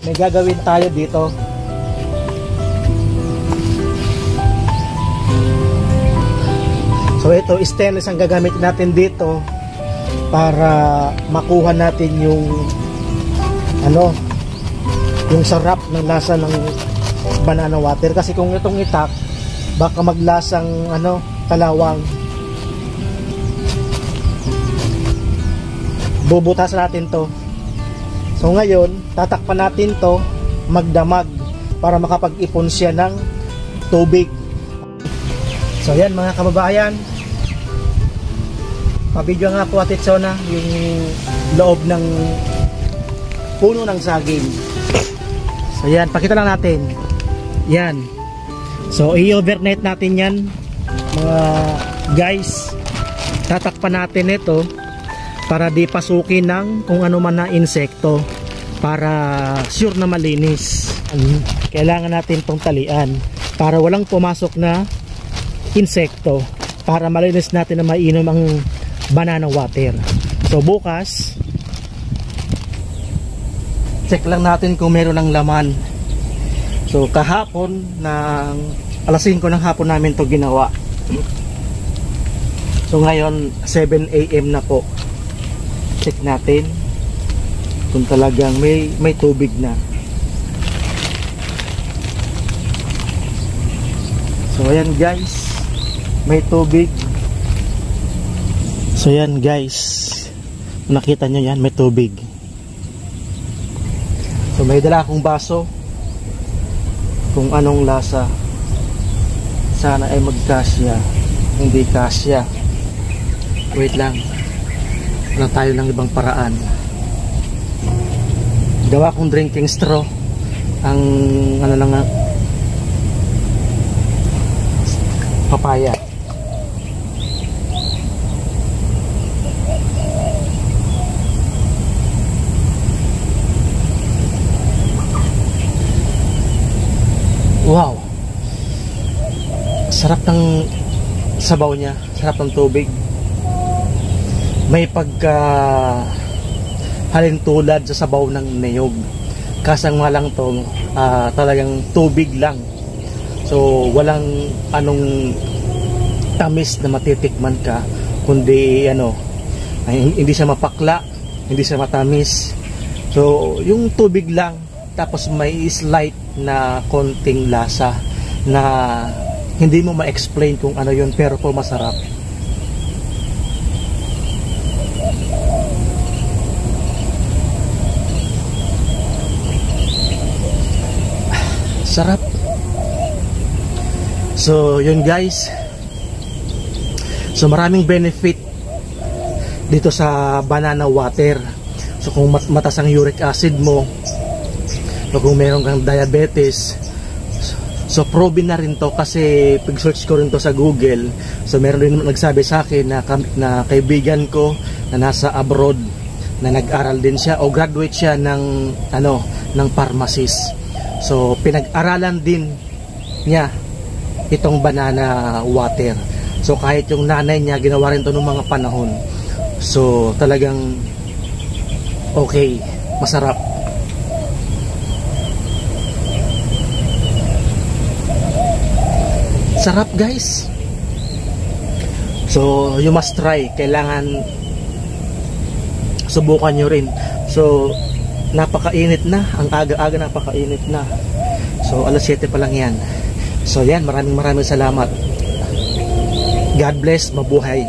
May gagawin tayo dito. So ito, stainless ang gagamit natin dito para makuha natin yung yung sarap ng lasa ng banana water. Kasi kung itong itak, baka maglasang kalawang. Bubutasan natin to. So ngayon, tatakpan natin to magdamag para makapag-ipon siya ng tubig. So yan mga kababayan, pabidyo nga po Ate Chona yung loob ng puno ng saging. So yan, pakita lang natin. Yan. So i-overnight natin yan mga guys. Tatakpan natin ito para di pasukin ng kung ano man na insekto, para sure na malinis. Kailangan natin itong talian para walang pumasok na insekto, para malinis natin na mainom ang banana water. So bukas check lang natin kung meron ng laman. So kahapon ng alas 5 ng hapon namin to ginawa. So ngayon 7 AM na po. Check natin kung talagang may tubig na. So ayan guys, may tubig. So ayan guys, nakita nyo yan, may tubig. So may dala akong baso, kung anong lasa. Sana ay magkasya. Hindi kasya. Wait lang, wala tayo ng ibang paraan. Gawa kong drinking straw. Ang papaya. Wow, sarap ng sabaw niya, sarap ng tubig. May pagka halintulad sa sabaw ng niyog. Kasang nga lang to, talagang tubig lang. So walang anong tamis na matitikman ka, kundi hindi siya mapakla, hindi siya matamis. So yung tubig lang, tapos may slight na konting lasa na hindi mo ma-explain kung ano yun, pero po masarap. Sarap. So yun guys, so maraming benefit dito sa banana water. So kung mataas ang uric acid mo, o kung meron kang diabetes, so proven na rin to, kasi pag-search ko rin to sa Google. So meron rin nagsabi sa akin na kaibigan ko na nasa abroad, na nag-aral din siya o graduate siya ng pharmacist. So pinag-aralan din niya itong banana water. So kahit yung nanay niya ginawa rin to noong mga panahon. So talagang okay, masarap. Sarap guys. So you must try. Kailangan subukan nyo rin. So napakainit na. Ang aga-aga napakainit na. So alas 7 pa lang yan. So yan, maraming salamat. God bless, mabuhay.